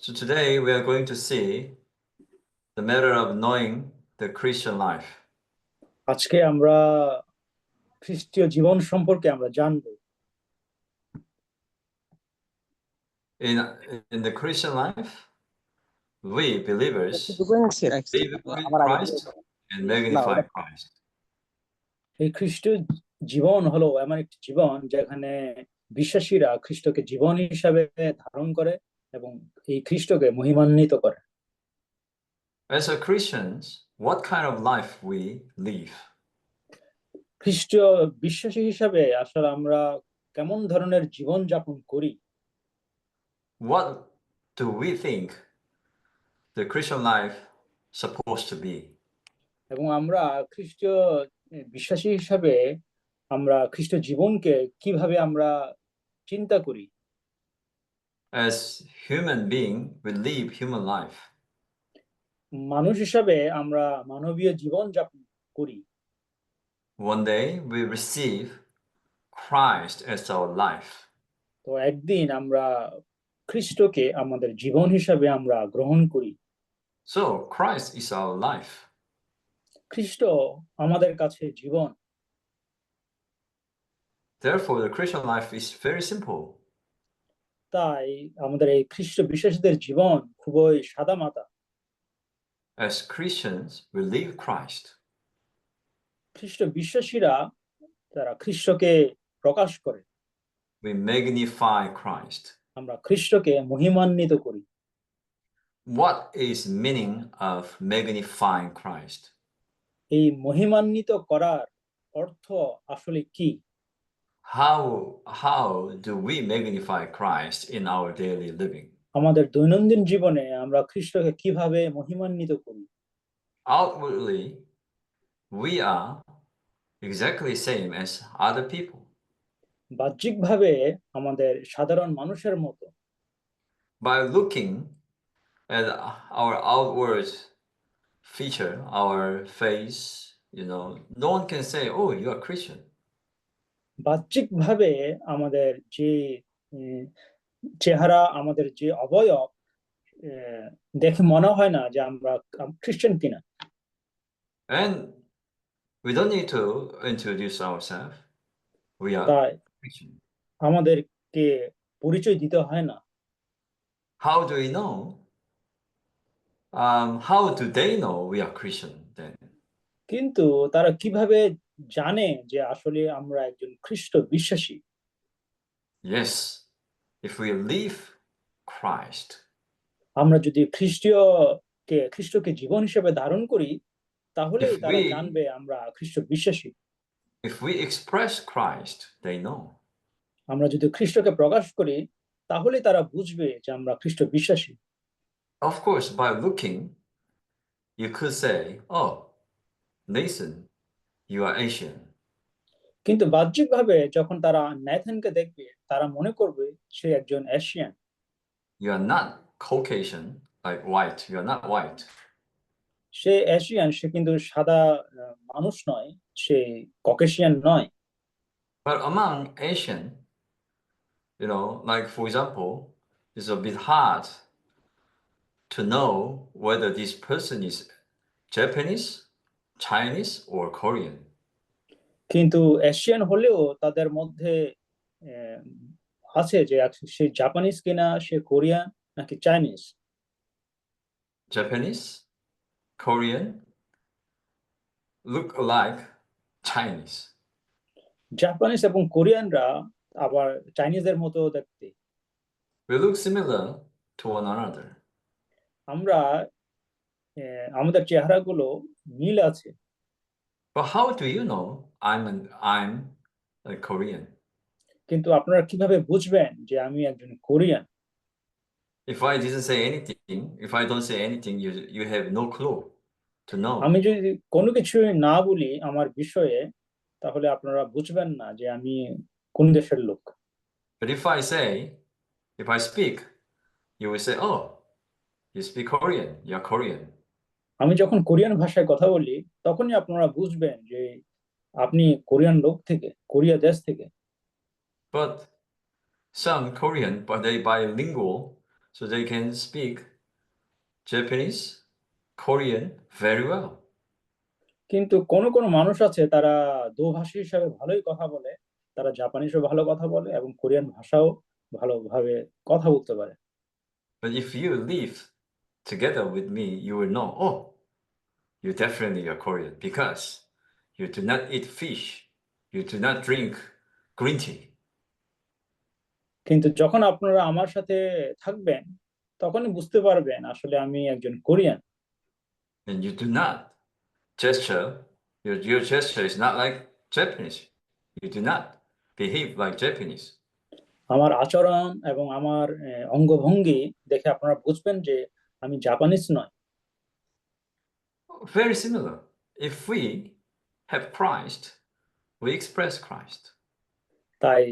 So today we are going to see the matter of knowing the Christian life. আজকে আমরা খ্রিস্টীয় জীবন সম্পর্কে আমরা জানবো। In the Christian life, we believers believe in Christ and magnify Christ. এই খ্রিস্টীয় জীবন হলো এমন একটি জীবন যেখানে বিশ্বাসীরা খ্রিস্টকে জীবন হিসাবে ধারণ করে এবং এই খ্রিস্টকে মহিমান্বিত করে। As a Christians, what kind of life we live? খ্রিস্টীয় বিশ্বাসী হিসাবে আসলে আমরা কেমন ধরনের জীবন যাপন করি? What do we think the Christian life supposed to be? এবং আমরা খ্রিস্টীয় বিশ্বাসী হিসাবে আমরা খ্রিস্ট জীবনকে কিভাবে আমরা চিন্তা করি? As human being, we live human life. মানুষ হিসাবে আমরা মানবীয় জীবন যাপন করি। One day we receive Christ as our life. তো একদিন আমরা খ্রিস্টকে আমাদের জীবন হিসাবে আমরা গ্রহণ করি। So Christ is our life. খ্রিস্ট আমাদের কাছে জীবন। Therefore, the Christian life is very simple. তাই আমাদের এই খ্রিস্ট বিশ্বাসীদের জীবন খুবই সাদামাটা। As Christians, we live Christ. খ্রিস্ট বিশ্বাসীরা তারা খ্রিস্টকে প্রকাশ করে। We magnify Christ. আমরা খ্রিস্টকে মহিমান্বিত করি। What is meaning of magnifying Christ? এই মহিমান্বিত করার অর্থ আসলে কি? How do we magnify Christ in our daily living? আমাদের দৈনন্দিন জীবনে আমরা খ্রিস্টকে কিভাবে মহিমান্বিত করি? Outwardly, we are exactly same as other people. বাহ্যিকভাবে আমাদের সাধারণ মানুষের মতো। By looking at our outward feature, our face, no one can say, "Oh, you are Christian." বাহ্যিকভাবে আমাদের যে চেহারা, আমাদের যে অবয়ব দেখে মনে হয় না যে আমরা খ্রিস্টান কিনা। And we don't need to introduce ourselves. We are তাই Christian. আমাদেরকে পরিচয় দিতে হয় না। How do we know? How do they know we are Christian then? কিন্তু তারা কিভাবে জানে যে আসলে আমরা একজন খ্রিস্ট বিশ্বাসী? Yes, if we live Christ. আমরা যদি খ্রিস্টকে জীবন হিসেবে ধারণ করি, তাহলেই তারা জানবে আমরা খ্রিস্ট বিশ্বাসী। If we express Christ, they know. আমরা যদি খ্রিস্টকে প্রকাশ করি, তাহলে তারা বুঝবে যে আমরা খ্রিস্ট বিশ্বাসী। Of course, by looking, you could say, "Oh, Nathan, you are Asian." কিন্তু বাহ্যিকভাবে যখন তারা নেথানকে দেখবে, তারা মনে করবে সে একজন Asian. You are not Caucasian, like white. You are not white. সে এশিয়ান, সে কিন্তু সাদা মানুষ নয়, সে ককেশিয়ান নয়। But among Asian, like for example, it's a bit hard to know whether this person is Japanese, Chinese, or Korean. কিন্তু Asian হলেও তাদের মধ্যে আছে যে সে জাপানিজ কিনা, সে কোরিয়ান নাকি Chinese. Japanese, Korean look alike Chinese. Japanese এবং কোরিয়ানরা আবার চাইনিজের মতো দেখতে। We look similar to one another. আমরা আমাদের চেহারাগুলো মিল আছে। But how do you know I'm a Korean? কিন্তু আপনারা কিভাবে বুঝবেন যে আমি একজন Korean? If I didn't say anything, if I don't say anything, you have no clue to know. আমি যদি কোনো কিছু না বলি আমার বিষয়ে, তাহলে আপনারা বুঝবেন না যে আমি কোন দেশের লোক। But if I speak, you will say, "Oh, you speak Korean. You're Korean." আমি যখন কোরিয়ান ভাষায় কথা বলি, তখনই আপনারা বুঝবেন যে আপনি কোরিয়ান লোক থেকে, কোরিয়া দেশ থেকে। But some Korean, but they bilingual, so they can speak Japanese, Korean very well. কিন্তু কোনো কোনো মানুষ আছে তারা দোভাষী হিসাবে ভালোই কথা বলে, তারা জাপানিজও ভালো কথা বলে এবং কোরিয়ান ভাষাও ভালোভাবে কথা বলতে পারে। But if you live together with me, you will know, oh, you definitely are Korean because you do not eat fish, you do not drink green tea, কিন্তু যখন আপনারা আমার সাথে থাকবেন তখনই বুঝতে পারবেন আসলে আমি একজন Korean. and you do not gesture, your gesture is not like Japanese. You do not behave like Japanese. আমার আচরণ এবং আমার অঙ্গভঙ্গি দেখে আপনারা বুঝবেন যে আমি জাপানিজ নয়। Very similar. If we have Christ, we express Christ. তাই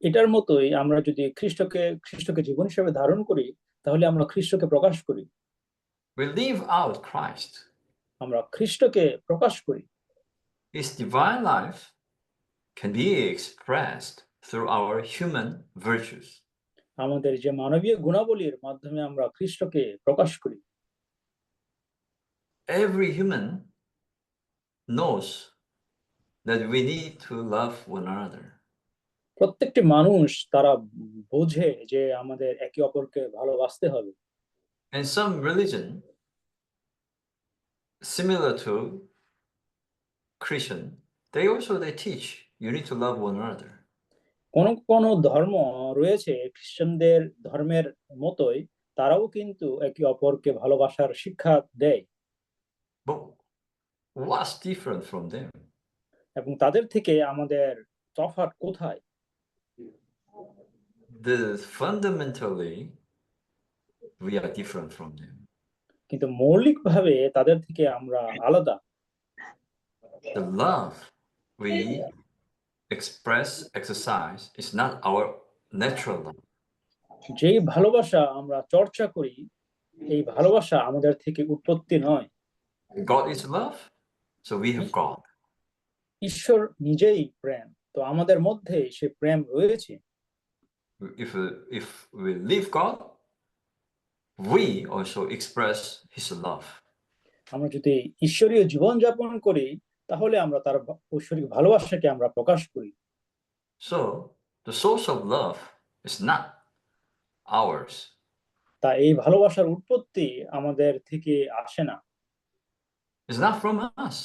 এটার মতোই আমরা যদি খ্রিস্টকে জীবন হিসেবে ধারণ করি তাহলে আমরা খ্রিস্টকে প্রকাশ করি, We live out Christ. আমরা খ্রিস্টকে প্রকাশ করি। His divine life can be expressed through our human virtues. আমাদের যে মানবীয় গুণাবলীর মাধ্যমে আমরা খ্রিস্টকে প্রকাশ করি। Every human knows that we need to love one another. প্রত্যেকটি মানুষ তারা বোঝে যে আমাদের একে অপরকে ভালোবাসতে হবে। And some religion, similar to Christian, they teach you need to love one another. কোন কোন ধর্ম রয়েছে খ্রিস্টানদের ধর্মের মতোই, তারাও কিন্তু একে অপরকে ভালোবাসার শিক্ষা দেয়। But what's different from them? এবং তাদের থেকে আমাদের তফাৎ কোথায়? Fundamentally, we are different from them. কিন্তু মৌলিকভাবে তাদের থেকে আমরা আলাদা। The love we exercise is not our natural love. যেই ভালোবাসা আমরা চর্চা করি এই ভালোবাসা আমাদের থেকে উৎপত্তি নয়। God is love, so we have God. ঈশ্বর নিজেই প্রেম, তো আমাদের মধ্যে সে প্রেম রয়েছে। If we live God, we also express His love. আমরা যদি ঈশ্বরীয় জীবন যাপন করি তাহলে আমরা তার ঐশ্বরিক ভালোবাসাকে আমরা প্রকাশ করি। So the source of love is not ours. তা এই ভালোবাসার উৎপত্তি আমাদের থেকে আসে না, It's not from us,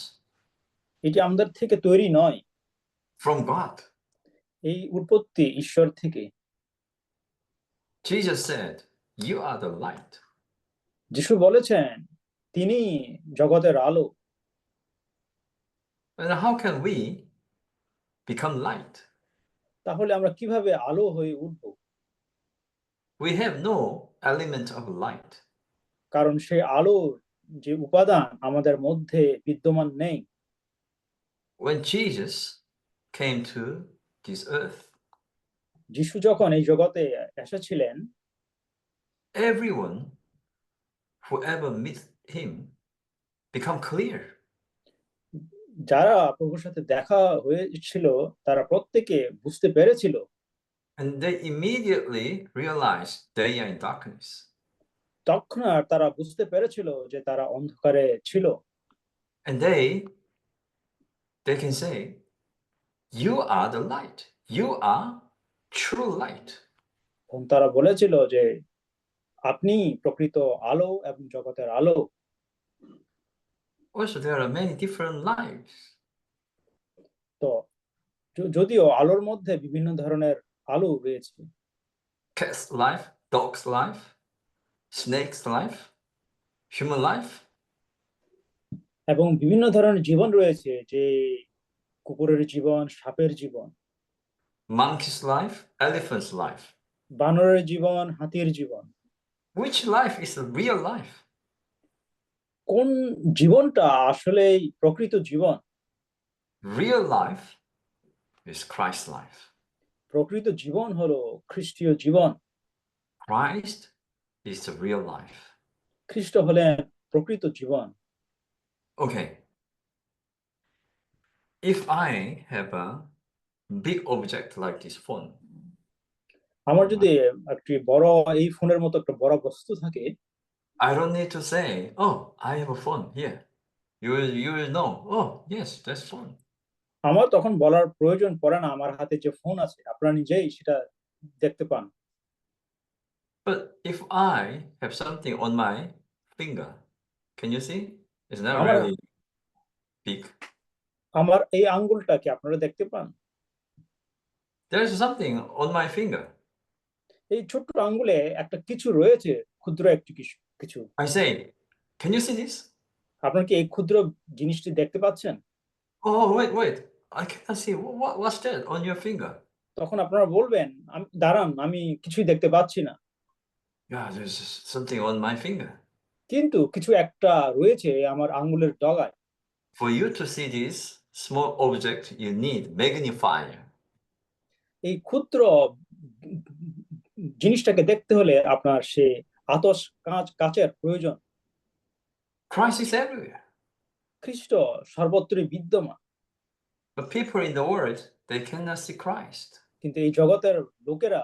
এটি আমাদের থেকে তৈরি নয়, from God. এই উৎপত্তি ঈশ্বর থেকে। Jesus said, "You are the light." যিশু বলেছেন তিনি জগতের আলো। And how can we become light? তাহলে আমরা কিভাবে আলো হয়ে উঠব? We have no element of light. কারণ সেই আলোর যে উপাদান আমাদের মধ্যে বিদ্যমান নেই। When Jesus came to this earth, যিশু যখন এই জগতে এসেছিলেন, everyone who ever meet him become clear. যারা প্রভুর সাথে দেখা হয়েছিল তারা প্রত্যেকে বুঝতে পেরেছিল। And they immediately realized they are in darkness. তৎক্ষণাৎ তারা বুঝতে পেরেছিল যে তারা অন্ধকারে ছিল। And they can say, "You are the light. You are true light." এবং তারা বলেছিল যে আপনি প্রকৃত আলো এবং জগতের আলো। Also, there are many different lives. তো যদিও আলোর মধ্যে বিভিন্ন ধরনের আলো রয়েছে। Cat's life, dog's life, snake's life, human life. এবং বিভিন্ন ধরনের জীবন রয়েছে, যে কুকুরের জীবন, সাপের জীবন, Monkey's life, elephant's life. বানরের জীবন, হাতির জীবন। Which life is the real life? কোন জীবনটা আসলেই প্রকৃত জীবন? Real life is Christ's life. প্রকৃত জীবন হলো খ্রিস্টীয় জীবন। Christ is the real life. খ্রিস্ট হলেন প্রকৃত জীবন। Okay. If I have a big object like this phone, আমার যদি একটি বড় এই ফোনের মতো একটা বড় বস্তু থাকে, I don't need to say, oh, I have a phone here. You will know, oh, yes, that's phone. আমার তখন বলার প্রয়োজন পড়ে না আমার হাতে যে ফোন আছে, আপনারা নিজেই সেটা দেখতে পান। But if I have something on my finger, can you see? It's not আমার really big. আমার এই আঙ্গুলটাকে আপনারা দেখতে পান? There's something on my finger. এই ছোট্ট আঙ্গুলে একটা কিছু রয়েছে, ক্ষুদ্র একটি কিছু কিছু। I say, can you see this? আপনারা কি এই ক্ষুদ্র জিনিসটি দেখতে পাচ্ছেন? Oh, wait. I cannot see. What's that on your finger? তখন আপনারা বলবেন, দাঁড়ান, আমি কিছুই দেখতে পাচ্ছি না। Yeah, there's something on my finger. কিন্তু কিছু একটা রয়েছে আমার আঙ্গুলের ডগায়। For you to see this small object, you need magnifier. এই ক্ষুদ্র জিনিসটাকে দেখতে হলে আপনার সে আতশ কাচের প্রয়োজন। Christ is everywhere. খ্রিস্ট সর্বত্রই বিদ্যমান, But people in the world, they cannot see Christ. কিন্তু এই জগতের লোকেরা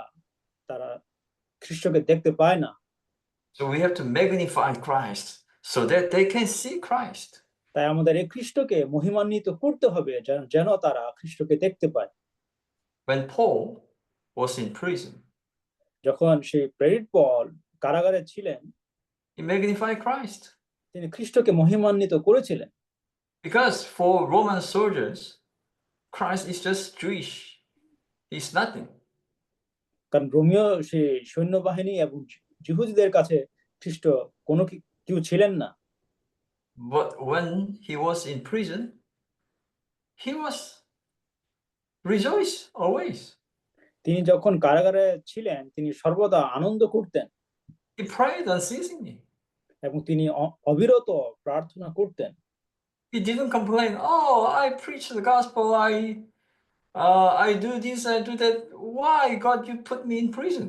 তারা খ্রিস্টকে দেখতে পায় না। So we have to magnify Christ so that they can see Christ. তাই আমাদের এই খ্রিস্টকে মহিমান্বিত করতে হবে যেন তারা খ্রিস্টকে দেখতে পায়। When Paul was in prison, যখন সেই প্রেরিত পল কারাগারে ছিলেন, he magnified Christ. তিনি খ্রিস্টকে মহিমান্বিত করেছিলেন। Because for Roman soldiers, Christ is just Jewish. He's nothing. কারণ রোমীয় সেই সৈন্যবাহিনী এবং জিহুদীদের কাছে খ্রিস্ট কোনো কেউ ছিলেন না। But when he was in prison, he was rejoice always. তিনি যখন কারাগারে ছিলেন তিনি সর্বদা আনন্দ করতেন He prayed unceasingly. এবং তিনি অবিরত প্রার্থনা করতেন। He didn't complain. Oh, I preach the gospel. I do this. I do that. Why, God, you put me in prison?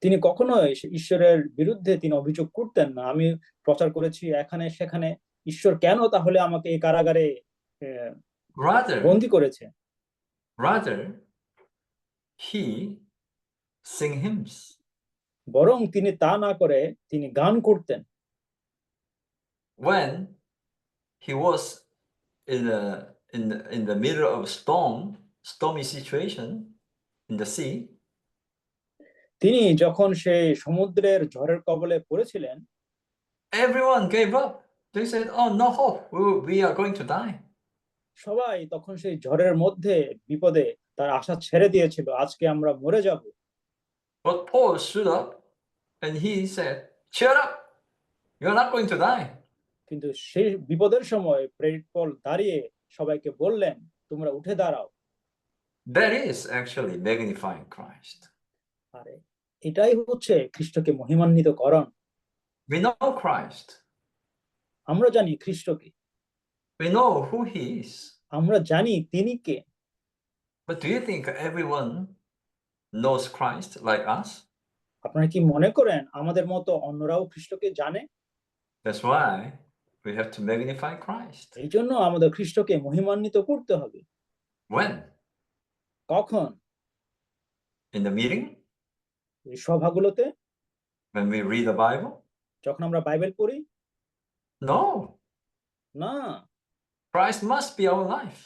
তিনি কখনোই ঈশ্বরের বিরুদ্ধে তিনি অভিযোগ করতেন না, আমি প্রচার করেছি এখানে সেখানে, ঈশ্বর কেন তাহলে আমাকে এই কারাগারে বন্দী করেছে? Rather, he sing hymns. বরং তিনি তা না করে তিনি গান করতেন। When he was in the middle of stormy situation in the sea, তিনি যখন সেই সমুদ্রের ঝড়ের কবলে পড়েছিলেন, everyone gave up. They said, "Oh, no hope. We are going to die." সবাই তখন সেই ঝড়ের মধ্যে বিপদে তার আশা ছেড়ে দিয়েছিল, আজকে আমরা মরে যাব। But Paul stood up and he said, "Cheer up. You're not going to die." কিন্তু সেই বিপদের সময় প্রেরিত পল দাঁড়িয়ে সবাইকে বললেন, তোমরা উঠে দাঁড়াও। That is actually magnifying Christ. আরে এটাই হচ্ছে খ্রিস্টকে মহিমান্বিত করণ। We know Christ. আমরা জানি খ্রিস্টকে, We know who he is. আমরা জানি তিনি কে। But do you think everyone knows Christ like us? আপনারা কি মনে করেন আমাদের মতো অন্যরাও খ্রিস্টকে জানে? That's why we have to magnify Christ. এই জন্য আমাদের খ্রিস্টকে মহিমান্বিত করতে হবে। When? কখন? In the meeting? এই সভাগুলোতে? When we read the Bible? যখন আমরা বাইবেল পড়ি? No. না। Christ must be our life.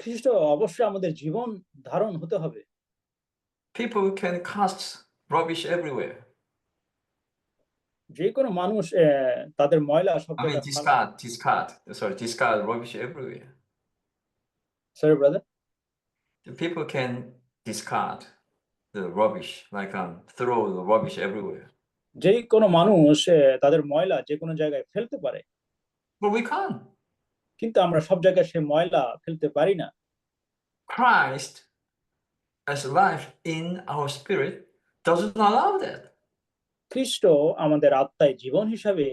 খ্রিস্ট অবশ্যই আমাদের জীবন ধারণ হতে হবে। People can cast rubbish everywhere. যে কোনো মানুষ তাদের ময়লা সব জায়গায় discard rubbish everywhere. Sorry, brother. The people can discard the rubbish, like throw the rubbish everywhere. যে কোনো মানুষ তাদের ময়লা যে কোনো জায়গায় ফেলতে পারে। But we can't. কিন্তু আমরা সব জায়গায় সে ময়লা ফেলতে পারি না। Christ as life in our spirit doesn't allow that. খ্রিস্ট আমাদের আত্মায় জীবন হিসাবে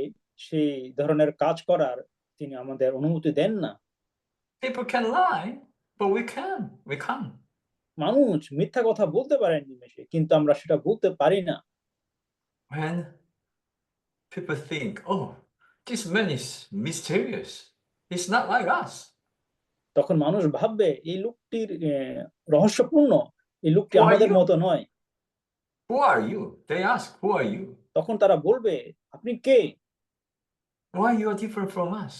সেই ধরনের কাজ করার তিনি আমাদের অনুমতি দেন না। People can lie, but we can't. মানুষ মিথ্যা কথা বলতে পারেন নিমেষে, কিন্তু আমরা সেটা বলতে পারি না। When people think, oh, this man is mysterious, he's not like us. তখন মানুষ ভাববে এই লোকটির রহস্যপূর্ণ, এই লোকটি Who are আমাদের you? মতো নয়। Who are you? They ask, who are you? তখন তারা বলবে, আপনি কে? Why you are different from us?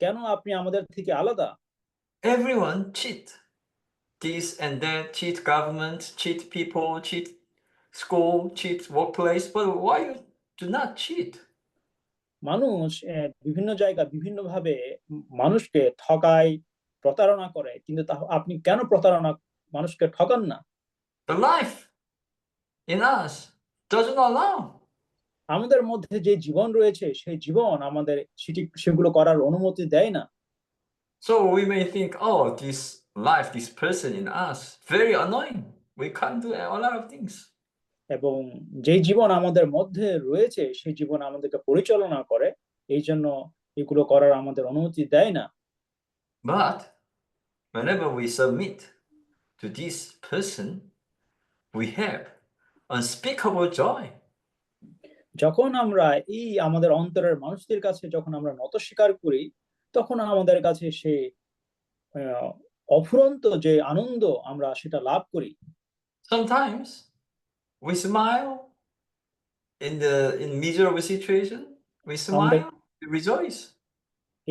কেন আপনি আমাদের থেকে আলাদা? Everyone cheat. This and that, cheat government, cheat people, cheat school, cheat workplace. But why you do not cheat? মানুষ বিভিন্ন জায়গা বিভিন্নভাবে মানুষকে ঠকায়, প্রতারণা করে, কিন্তু আপনি কেন প্রতারণা মানুষকে ঠকান না? The life in us doesn't allow. আমাদের মধ্যে যে জীবন রয়েছে সেই জীবন আমাদের সেগুলো করার অনুমতি দেয় না। So we may think, oh, this life, this person in us, very annoying. We can't do a lot of things. এবং যেই জীবন আমাদের মধ্যে রয়েছে সেই জীবন আমাদেরকে পরিচালনা করে, এই জন্য এগুলো করার আমাদের অনুমতি দেয় না। But whenever we submit to this person, we have unspeakable joy. যখন আমরা এই আমাদের অন্তরের মানুষদের কাছে যখন আমরা নত স্বীকার করি, তখন আমাদের কাছে সে অফুরন্ত যে আনন্দ আমরা সেটা লাভ করি। Sometimes we smile in miserable situation. We আমরা smile, we rejoice.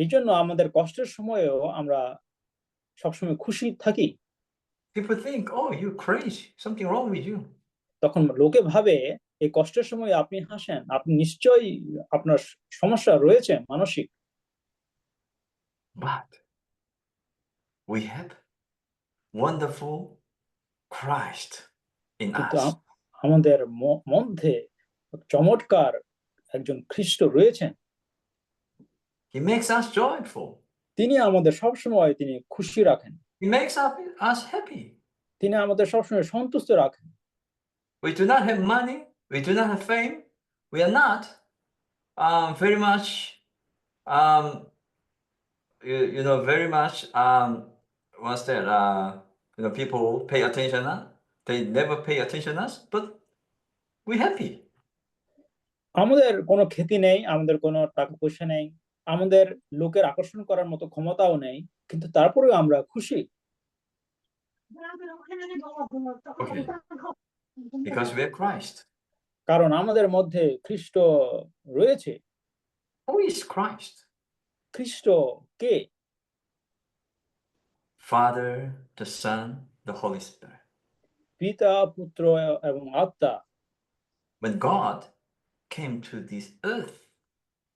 এই জন্য আমাদের কষ্টের সময়েও আমরা সবসময় খুশি থাকি। People think, oh, you're crazy. Something wrong with you. তখন লোকে ভাবে এই কষ্টের সময় আপনি হাসেন, আপনি নিশ্চয়ই আপনার সমস্যা রয়েছে মানসিক। But we have wonderful Christ in কিন্তু us. আমাদের মধ্যে চমৎকার একজন খ্রিস্ট রয়েছেন। He makes us joyful. তিনি আমাদের সবসময় তিনি খুশি রাখেন। He makes us happy. তিনি আমাদের সবসময় সন্তুষ্ট রাখেন। We do not have money. We do not have fame. We are not very much, very much, what's that? People pay attention us. They never pay attention us, but we're happy. আমাদের কোনো খ্যাতি নেই, আমাদের কোনো টাকা পয়সা নেই, আমাদের লোকের আকর্ষণ করার মতো ক্ষমতাও নেই, কিন্তু তারপরেও আমরা খুশি। Okay, because we are Christ. কারণ আমাদের মধ্যে খ্রিস্ট রয়েছে। Who is Christ? Christ K? Father, the Son, the Holy Spirit. পিতা, পুত্র এবং আত্মা। When God came to this earth,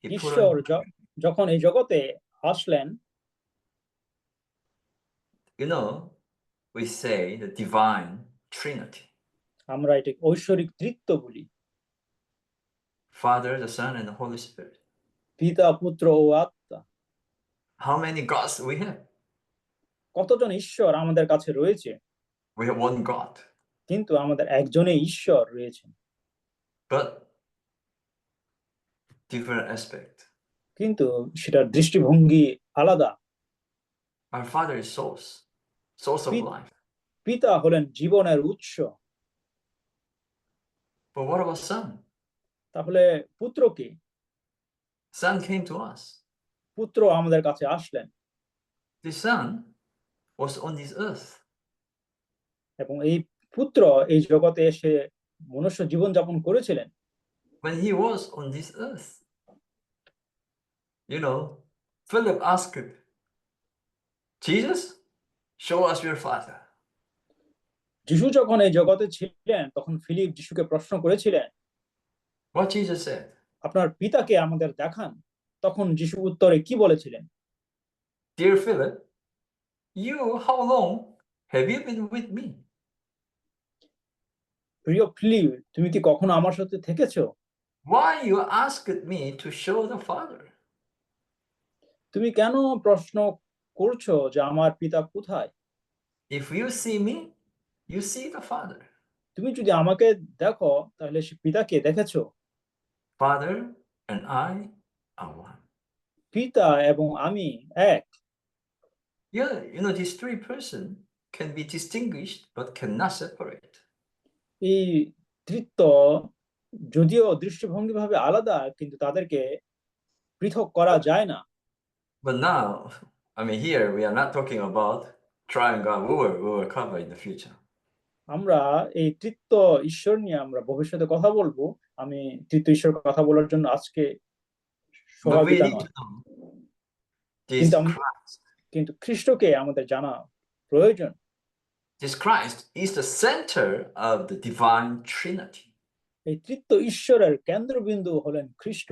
He put ঈশ্বর on, যখন এই জগতে আসলেন, we say the divine Trinity. আমরা এটাকে ঐশ্বরিক ত্রিত্ব বলি। Father, the Son, and the Holy Spirit. পিতা, পুত্র ও আত্মা। How many gods we have? কতজন ঈশ্বর আমাদের কাছে রয়েছে? We have one God. কিন্তু আমাদের একজনই ঈশ্বর রয়েছে। But different aspect. কিন্তু সেটার দৃষ্টিভঙ্গি আলাদা। Our Father is source of life. পিতা হলেন জীবনের উৎস। But what about Son? তাহলে পুত্র কি? Son came to us. পুত্র আমাদের কাছে আসলেন। The Son was on this earth. এবং এই পুত্র এই জগতে এসে মনুষ্য জীবন যাপন করেছিলেন। When he was on this earth, Philip asked, Jesus, show us your Father. যিশু যখন এই জগতে ছিলেন তখন ফিলিপ যিশুকে প্রশ্ন করেছিলেন, What Jesus said? আপনার পিতাকে আমাদের দেখান। তখন যিশু উত্তরে কি বলেছিলেন? Dear Philip, how long have you been with me? প্রিয় ফিলিপ, তুমি কি কখনো আমার সাথে থেকেছো? Why you asked me to show the Father? তুমি কেন প্রশ্ন করছো যে আমার পিতা কোথায়? If you see me, you see the Father. তুমি যদি আমাকে দেখো তাহলে সে পিতাকে দেখেছো। Father and I are one. পিতা এবং আমি এক। Yeah, these three persons can be distinguished but cannot separate. এই ত্রিত্ব যদিও দৃষ্টিভঙ্গিভাবে আলাদা, কিন্তু তাদেরকে পৃথক করা যায় না। But now, here we are not talking about triangle. We will cover in the future. আমরা এই তৃতীয় ঈশ্বর নিয়ে আমরা ভবিষ্যতে কথা বলবো। আমি তৃতীয় ঈশ্বর কথা বলার জন্য আজকে But we সহযোগিতা need to নয়, know কিন্তু this Christ. কিন্তু খ্রিস্টকে আমাদের জানা প্রয়োজন। This Christ is the center of the divine Trinity. এই তৃতীয় ঈশ্বরের কেন্দ্রবিন্দু হলেন খ্রিস্ট।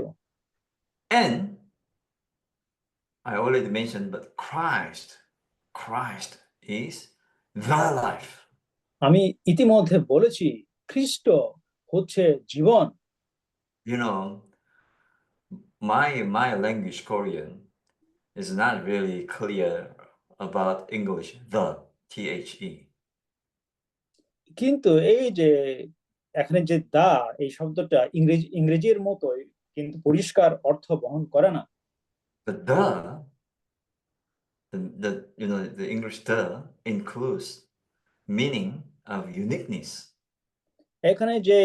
And I already mentioned, but Christ is the life. আমি ইতিমধ্যে বলেছি খ্রিস্ট হচ্ছে জীবন। You know, my language Korean is not really clear about English, the. কিন্তু এই যে এখানে যে দা এই শব্দটা ইংরেজির মতোই কিন্তু পরিষ্কার অর্থ বহন করে না। But the English the includes meaning of uniqueness. এখানে যে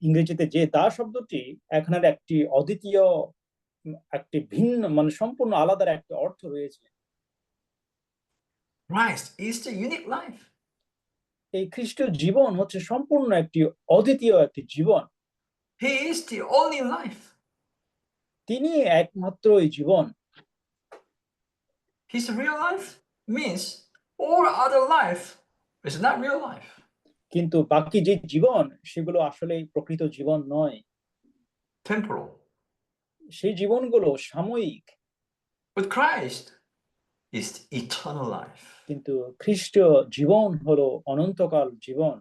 ইংরেজিতে যে দা শব্দটি এখানের একটি অদ্বিতীয়, একটি ভিন্ন মানে সম্পূর্ণ আলাদা একটা অর্থ রয়েছে। Christ is the unique life. এই খ্রিস্টের জীবন হচ্ছে সম্পূর্ণ একটি অদ্বিতীয় একটি জীবন। He is the only life. তিনি একমাত্র এই জীবন। His real life means all other life is not real life. কিন্তু বাকি যে জীবন সেগুলো আসলে প্রকৃত জীবন নয়, Temporal. সেই জীবনগুলো সাময়িক। But Christ is the eternal life. কিন্তু খ্রিস্ট জীবন হলো অনন্তকাল জীবন।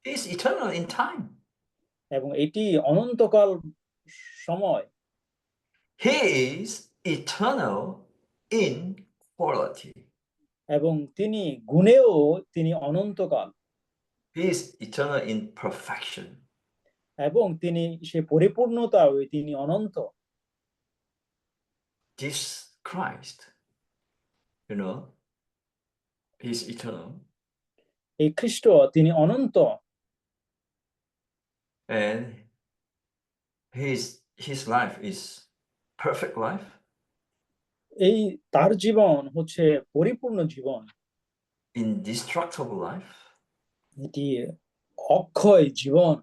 He is eternal in time. এবং এটি অনন্তকাল সময়। He is eternal in quality. এবং তিনি গুণেও তিনি অনন্তকাল। He is eternal in perfection. এবং তিনি সে পরিপূর্ণতাও তিনি অনন্ত। This Christ, he's eternal. এই খ্রিস্ট তিনি অনন্ত। And his life is perfect life. এই তার জীবন হচ্ছে পরিপূর্ণ জীবন। Indestructible life. এটি অক্ষয় জীবন।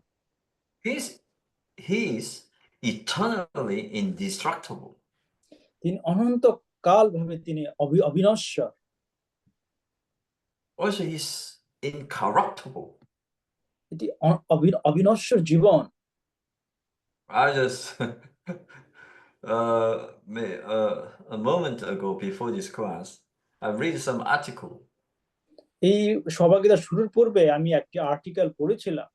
He's eternally indestructible. তিনি অনন্তকাল ভাবে তিনি অবিনশ্বর। Also, he's incorruptible. এটি অবিনশ্বর জীবন। I just a moment ago before this class, I read some article. এই সভাগীতা শুরুর পূর্বে আমি একটি আর্টিকেল পড়েছিলাম।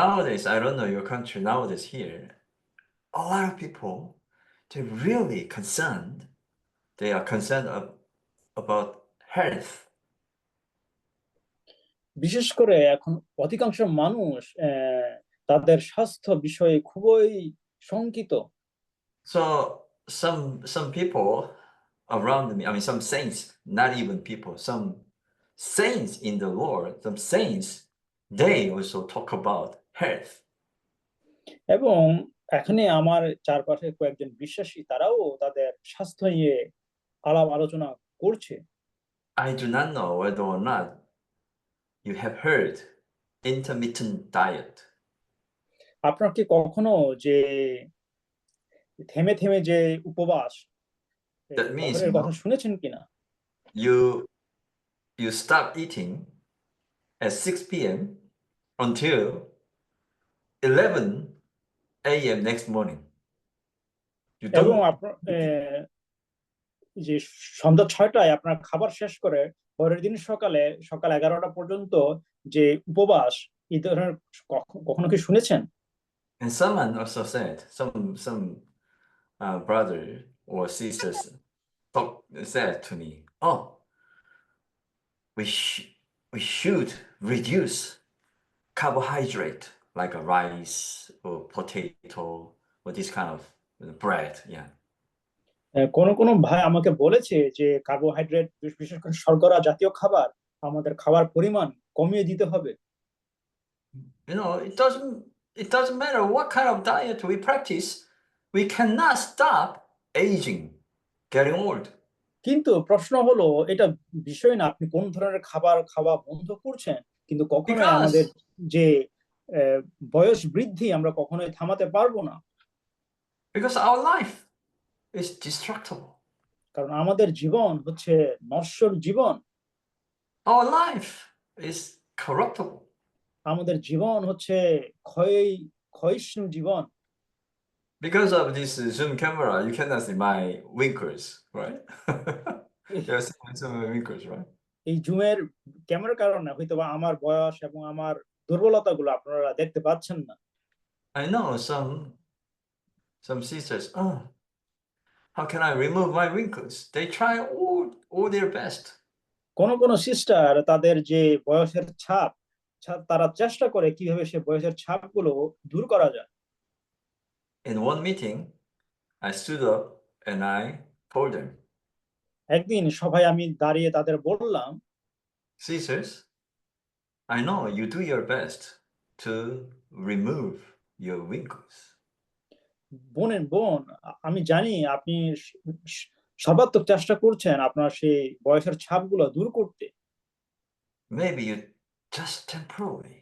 Nowadays, I don't know your country, nowadays here, a lot of people, they are concerned about health. বিশেষ করে এখন অধিকাংশ মানুষ তাদের স্বাস্থ্য বিষয়ে খুবই শঙ্কিত। So some people around me, I mean, some saints, not even people, some saints in the Lord, some saints, they also talk about health. এবং এখানে আমার চারপাশে কয়েকজন বিশ্বাসী তারাও তাদের স্বাস্থ্য নিয়ে আলাপ আলোচনা করছে। I do not know whether or not you have heard intermittent diet. আপনার কি কখনো যে থেমে থেমে যে উপবাস That means এর কথা শুনেছেন কিনা? you stop eating at 6 p.m. until 11 a.m. next morning. You এবং don't আপনার যে সন্ধ্যা 6টায় আপনার খাবার শেষ করে পরের দিন সকাল 11টা পর্যন্ত যে উপবাস, এই ধরনের কখনো কি শুনেছেন? And someone also said, some brother or sisters said to me, "Oh, we should reduce carbohydrate like a rice or potato or this kind of bread." Yeah. কোন ভাই আমাকে বলেছে যে কার্বোহাইড্রেট, বিশেষ করে শর্করা জাতীয় খাবার আমাদের খাওয়ার পরিমাণ কমিয়ে দিতে হবে। It doesn't matter what kind of diet we practice, we cannot stop aging, getting old. কিন্তু প্রশ্ন হলো, এটা বিষয় না আপনি কোন ধরনের খাবার খাওয়া বন্ধ করছেন, কিন্তু কখনোই আমাদের Because যে বয়স বৃদ্ধি আমরা কখনোই থামাতে পারবো না, because our life is destructible. কারণ আমাদের জীবন হচ্ছে নশ্বর জীবন, Our life is corruptible. আমাদের জীবন হচ্ছে ক্ষয়িষ্ণু জীবন। Because of this Zoom camera, you cannot see my winkers, right? এই- You're seeing some winkers, right? এই জুমের ক্যামেরার কারণে হয়তোবা আমার বয়স এবং আমার দুর্বলতাগুলো আপনারা দেখতে পাচ্ছেন না। I know some sisters, oh, how can I remove my wrinkles? They try all their best. কোন কোন সিস্টার তাদের যে বয়সের ছাপ তারা চেষ্টা করে কিভাবে সে বয়সের ছাপগুলো দূর করা যায়। In one meeting, I stood up and I told them, একদিন সভায় আমি দাঁড়িয়ে তাদের বললাম, sisters, I know you do your best to remove your wrinkles. বোন, আমি জানি আপনি সর্বাত্মক চেষ্টা করছেন আপনার সেই বয়সের ছাপগুলো দূর করতে, Maybe you just temporarily,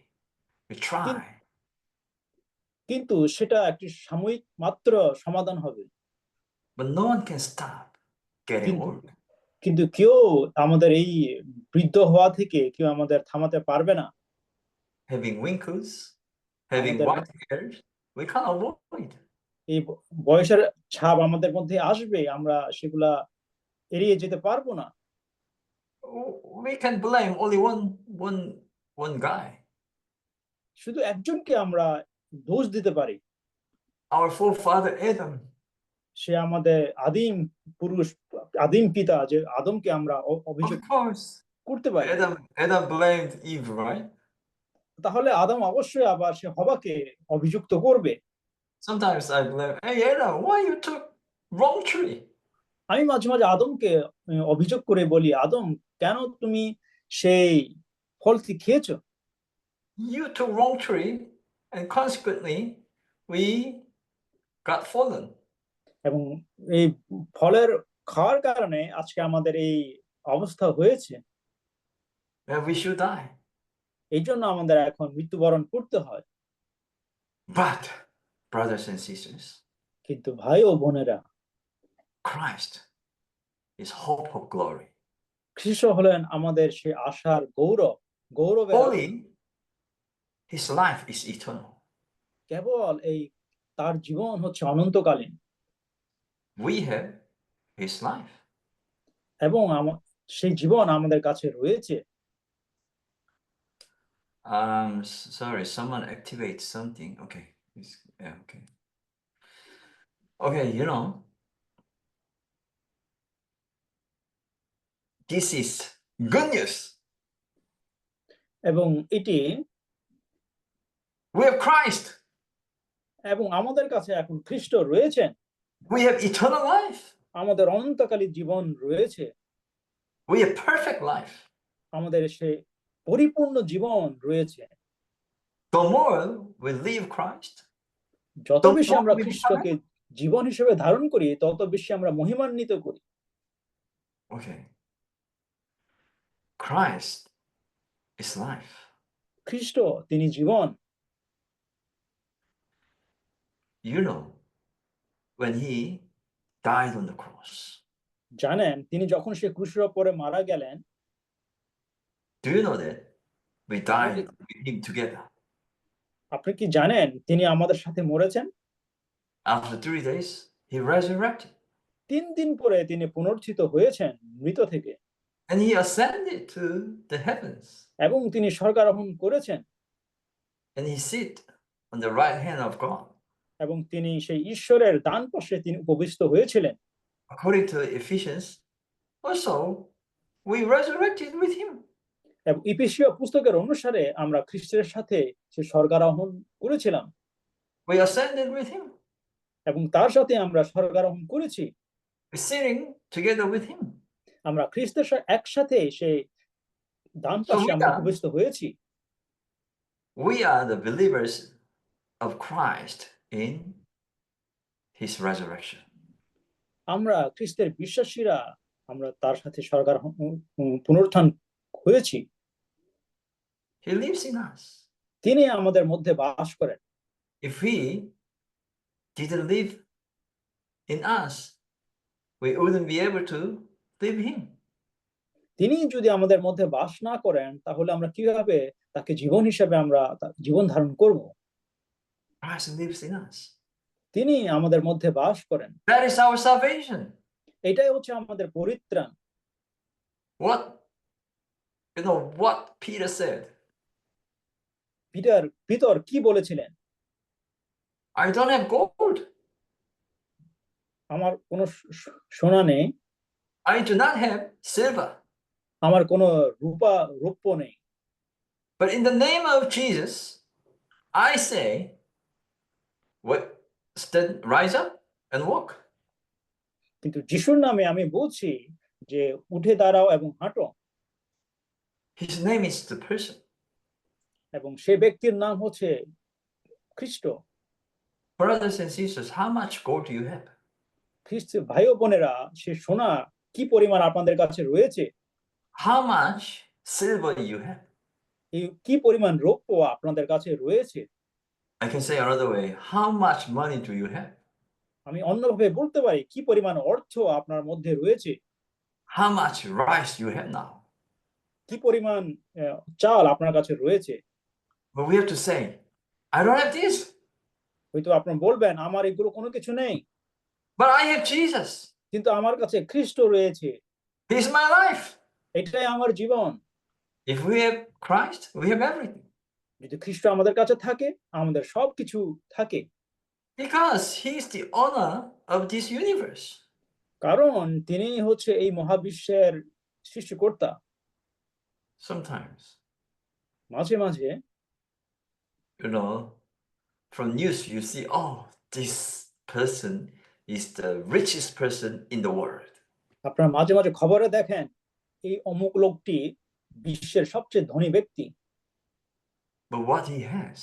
you try, কিন্তু সেটা একটি সাময়িক মাত্র সমাধান হবে। but no one can stop getting কিন্তু old. কিন্তু কেউ আমাদের এই বৃদ্ধ হওয়া থেকে কেউ আমাদের থামাতে পারবে না। Having wrinkles, having আমাদের white hairs, we can't avoid. এই বয়সের ছাপ আমাদের মধ্যে আসবে, আমরা সেগুলা এড়িয়ে যেতে পারবো না। We can blame only one guy. শুধু একজনকে আমরা দোষ দিতে পারি, Our forefather Adam. সে আমাদের আদিম পুরুষ, আদিম পিতা যে আদমকে আমরা অভিযোগ Of course. করতে পারি। Adam blamed Eve, right? তাহলে আদম অবশ্যই আবার সে হওয়াকে অভিযুক্ত করবে। Sometimes I blame, hey Adam, why you took wrong tree? আমি মাঝে মাঝে আদমকে অভিযোগ করে বলি, আদম কেন তুমি সেই ফলটি খেয়েছো? You took wrong tree, and consequently, we got fallen. এবং এই ফলের খাওয়ার কারণে আজকে আমাদের এই অবস্থা হয়েছে। And we should die. এই জন্য আমাদের এখন মৃত্যুবরণ করতে হয়। But, brothers and sisters, কিন্তু ভাই ও বোনেরা, Christ is hope of glory. খ্রিস্ট হলেন আমাদের সে আশার গৌরবের আশা। Only his life is eternal. কেবল এই তার জীবন হচ্ছে অনন্তকালীন, We have his life. এবং সেই জীবন আমাদের কাছে রয়েছে। Sorry, someone activates something. Okay. Yeah, okay. Okay, this is good news. এবং এটি We have Christ. এবং আমাদের কাছে এখন খ্রিস্ট রয়েছেন, We have eternal life. আমাদের অনন্তকালীন জীবন রয়েছে, We have perfect life. আমাদের সে পরিপূর্ণ জীবন রয়েছে। The more we live Christ, যত the বেশি more আমরা we খ্রিস্টকে become. জীবন হিসেবে ধারণ করি, তত বেশি আমরা মহিমান্বিত করি। Okay. Christ is life. খ্রিস্ট তিনি জীবন। You know, when he died on the cross, জানেন, তিনি যখন সে ক্রুশের উপরে মারা গেলেন, do you know that we died with him together? আপনি কি জানেন তিনি আমাদের সাথে মরেছেন? After 3 days, he resurrected. 3 দিন পরে তিনি পুনরুত্থিত হয়েছেন মৃত থেকে, And he ascended to the heavens. এবং তিনি স্বর্গারোহণ করেছেন, And he sit on the right hand of God. এবং তিনি সেই ঈশ্বরের ডান পাশে তিনি উপবিষ্ট হয়েছিলেন। According to Ephesians, also we resurrected with him. এবং ইফিসীয় পুস্তকের অনুসারে আমরা খ্রিস্টের সাথে সে স্বর্গারোহণ করেছিলাম, We ascended with him. এবং তার সাথে আমরা স্বর্গারোহণ করেছি। We're sitting together with him. আমরা খ্রিস্টের সাথে একসাথে সে ডান So পাশে আমরা উপবিষ্ট হয়েছি। we are the believers of Christ in his resurrection. আমরা খ্রিস্টের বিশ্বাসীরা, আমরা তার সাথে পুনরুত্থান হয়েছি, He lives in us. তিনি আমাদের মধ্যে বাস করেন। If we didn't live in us, we wouldn't be able to live Him. তিনি যদি আমাদের মধ্যে বাস না করেন, তাহলে আমরা কিভাবে তাকে জীবন হিসেবে আমরা জীবন ধারণ করব? Christ lives in us. তিনি আমাদের মধ্যে বাস করেন। That is our salvation. এটাই হচ্ছে আমাদের পরিত্রাণ। What Peter said. পিতর কি বলেছিলেন? I don't have gold. আমার কোনো সোনা নেই, I do not have silver. আমার কোনো রৌপ্য নেই, But in the name of Jesus, I say, rise up and walk. কিন্তু যিশুর নামে আমি বলছি যে উঠে দাঁড়াও এবং হাঁটো। His name is the person. এবং সেই ব্যক্তির নাম হচ্ছে খ্রিস্ট। Brothers and sisters, how much gold do you have? খ্রিস্ট ভাই ও বোনেরা, সে সোনা কি পরিমাণ আপনাদের কাছে রয়েছে? How much silver you have? এই কি পরিমাণ রৌপ্য আপনাদের কাছে রয়েছে? I can say another way, how much money do you have? আমি অন্যভাবে বলতে পারি, কি পরিমাণ অর্থ আপনার মধ্যে রয়েছে? How much rice you have now? কি পরিমাণ চাল আপনার কাছে রয়েছে? But we have to say, I don't have this. হয়তো আপনি বলবেন, আমার এগুলো কোনো কিছু নেই, But I have Jesus. কিন্তু আমার কাছে খ্রিস্ট রয়েছে, He's my life. এটাই আমার জীবন। If we have Christ, we have everything. যদি খ্রিস্ট আমাদের কাছে থাকে, আমাদের সবকিছু থাকে। Because He's the owner of this universe. কারণ তিনি হচ্ছে এই মহাবিশ্বের সৃষ্টিকর্তা। Sometimes, মাঝে মাঝে from news you see, oh, this person is the richest person in the world. আপনারা মাঝে মাঝে খবরে দেখেন, এই অমুক লোকটি বিশ্বের সবচেয়ে ধনী ব্যক্তি। But what he has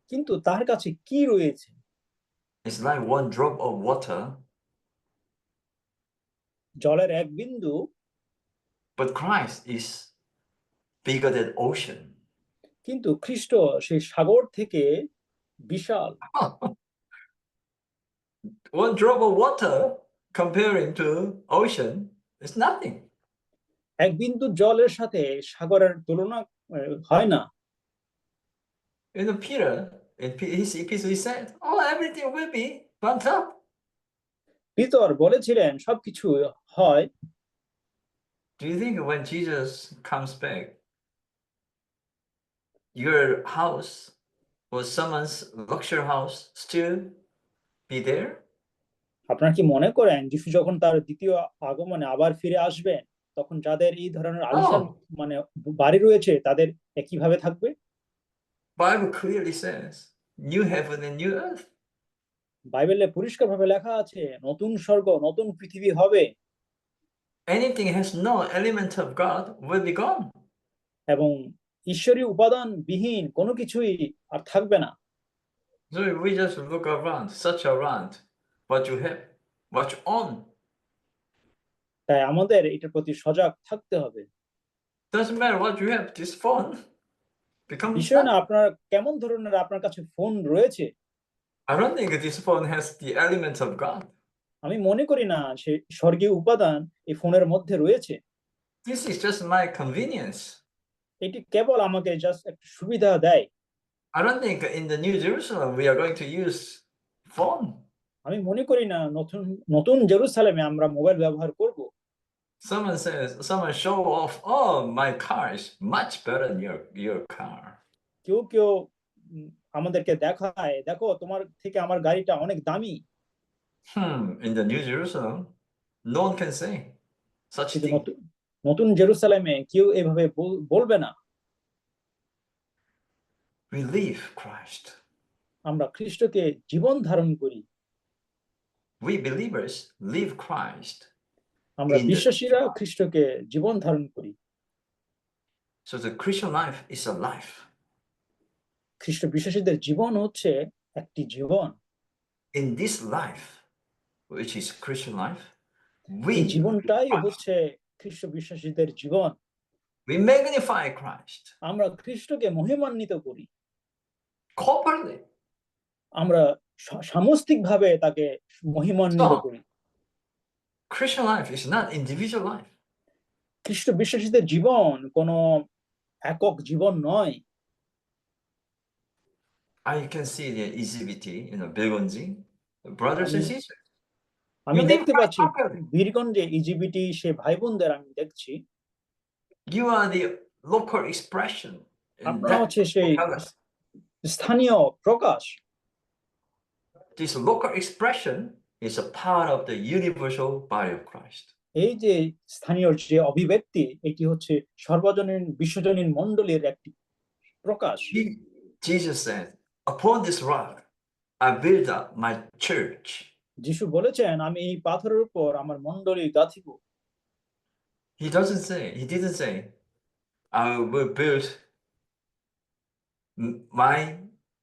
কিন্তু তার কাছে কি রয়েছে? is like one drop of water. জলের এক বিন্দু। But Christ is bigger than ocean. কিন্তু খ্রিস্ট সেই সাগর থেকে বিশাল। One drop of water comparing to ocean is nothing. এক বিন্দু জলের সাথে সাগরের তুলনা হয় না। Peter, in his epistle, he said, oh, everything will be burnt up. Peter বলেছিলেন সবকিছু হয়। Do you think when Jesus comes back, your house or someone's luxury house still be there? আপনারা কি মনে করেন যিশু যখন তার দ্বিতীয় আগমনে আবার ফিরে আসবেন, তখন যাদের এই ধরনের আলিশান বাড়ি রয়েছে তাদের কিভাবে থাকবে? Bible clearly says, new heaven and new earth. বাইবেলে পরিষ্কারভাবে লেখা আছে, নতুন স্বর্গ নতুন পৃথিবী হবে। Anything has no element of God will be gone. এবং ঈশ্বরীয় উপাদান বিহীন কোনো কিছুই আর থাকবে না। So if we just look around, search around what you have, what you own. তাই আমাদের এটার প্রতি সজাগ থাকতে হবে। Doesn't matter what you have, this phone becomes বিষয় না আপনার কেমন ধরনের আপনার কাছে ফোন রয়েছে। I don't think this phone has the elements of God. আমি মনে করি না সে স্বর্গীয় উপাদান এই ফোনের মধ্যে রয়েছে। This is just my convenience. এটি কেবল আমাকে জাস্ট একটা সুবিধা দেয়। I don't think in the New Jerusalem we are going to use phone. আমি মনে করি না নতুন জেরুসালেমে আমরা মোবাইল ব্যবহার করব। Someone show off, oh, my car is much better than your car. কেউ আমাদেরকে দেখায়, দেখো তোমার থেকে আমার গাড়িটা অনেক দামি। In the New Jerusalem, no one can say such thing. নতুন জেরুসালেমে কেউ এভাবে বলবে না। We live Christ. আমরা খ্রিস্টকে জীবন ধারণ করি। We believers live Christ. আমরা বিশ্বাসীরা খ্রিস্টকে জীবন ধারণ করি। So the Christian life is a life. খ্রিস্ট বিশ্বাসীদের জীবন হচ্ছে একটি জীবন। In this life, which is Christian life, এই We, জীবনটাই হচ্ছে খ্রিস্ট বিশ্বাসীদের জীবন। we magnify Christ আমরা খ্রিস্টকে মহিমান্বিত করি, corporately. আমরা সামষ্টিকভাবে তাকে মহিমান্বিত So, করি। Christian life is not individual life. খ্রিস্ট বিশ্বাসীদের জীবন কোনো একক জীবন নয়। I can see the EGBT, Bilgonji, brothers and আমি sisters. আমি You live দেখতে life পাচ্ছি properly. বীরগঞ্জে ইজিবিটি সে ভাই বোনদের আমি দেখছি, You are the local expression in আপনারা that হচ্ছে সেই locality. স্থানীয় প্রকাশ। This local expression is a part of the universal body of Christ. এই যে স্থানীয় যে অভিব্যক্তি, এটি হচ্ছে সর্বজনীন বিশ্বজনীন মণ্ডলীর একটি প্রকাশ। Jesus said, upon this rock, I build up my church. যিশু বলেছেন, আমি এই পাথরের উপর আমার মণ্ডলী গাঁথিব। He didn't say, I will build my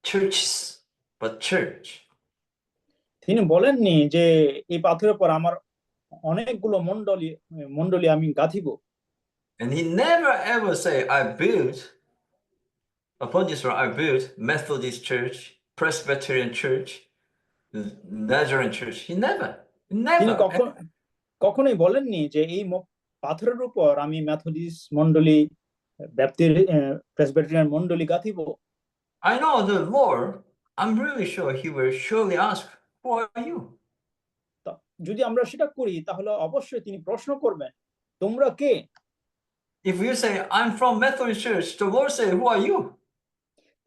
churches, but church. তিনি বলেননি যে এই পাথরের উপর আমার অনেকগুলো মণ্ডলী আমি গাঁথিব। And he never ever say, I build, upon this rock, I build Methodist church, Presbyterian church, Nazarene church. He never. তিনি Never. কখনোই বলেননি যে এই পাথরের উপর আমি মেথডিস্ট মণ্ডলী, প্রেসবিটেরিয়ান মণ্ডলী গাঁথিব। I know the Lord, I'm really sure he will surely ask, who are you? যদি আমরা সেটা করি তাহলে অবশ্যই তিনি প্রশ্ন করবেন, তোমরা কে? If you say, I'm from Methodist church, the Lord say, who are you?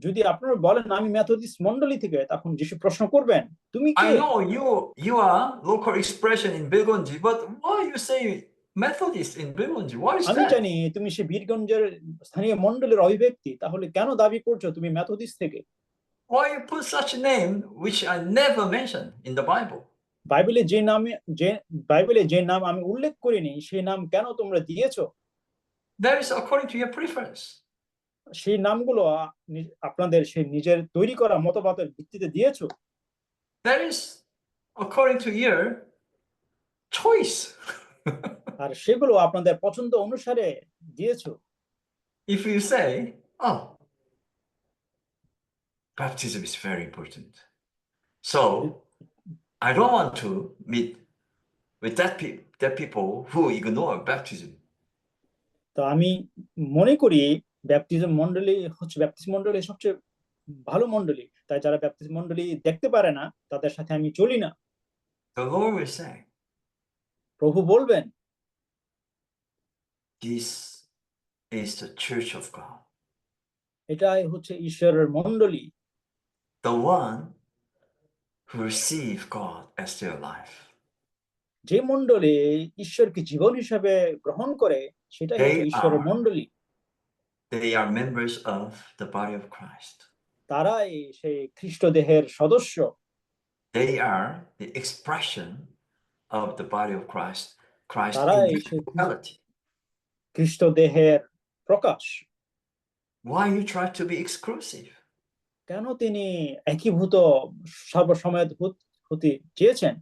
যদি আপনারা বলেন আমি মেথডিস্ট মণ্ডলী থেকে, তখন যিশু প্রশ্ন করবেন, তুমি কে? I know you are local expression in Bilgonji, but why you say Methodist in Bilgonji? What is আমি that? জানি তুমি সে বীরগঞ্জের স্থানীয় মণ্ডলের অভিব্যক্তি, তাহলে কেন দাবি করছো তুমি মেথডিস্ট থেকে? Why you put such a name which I never mentioned in the Bible? বাইবেলে যে নাম আমি উল্লেখ করিনি, সেই নাম কেন তোমরা দিয়েছো? That is according to your preference. সেই নামগুলো আপনাদের সেই নিজের তৈরি করা মতবাদের ভিত্তিতে দিয়েছো। That is according to your choice. আর সেগুলো আপনাদের পছন্দ অনুসারে দিয়েছো। If you say, oh, baptism is very important, so I don't want to meet with that people who ignore baptism. তো আমি মনে করি ব্যাপটিজম মণ্ডলী সবচেয়ে ভালো মণ্ডলী, তাই যারা ব্যাপটিজম মণ্ডলী দেখতে পারে না তাদের সাথে আমি চলি না। The Lord will say, প্রভু বলবেন, this is the church of God, এটাই হচ্ছে ঈশ্বরের মণ্ডলী, the one who receive God as their life. যে মণ্ডলী ঈশ্বরকে জীবন হিসাবে গ্রহণ করে, সেটাই হচ্ছে ঈশ্বরের মণ্ডলী। They are members of the body of Christ. তারাই সেই খ্রিস্ট দেহের সদস্য। They are the expression of the body of Christ. Christ তারাই in সেই reality. খ্রিস্ট দেহের প্রকাশ। Why you try to be exclusive? কেন তিনি একীভূত সর্বসময় হতে চেয়েছেন?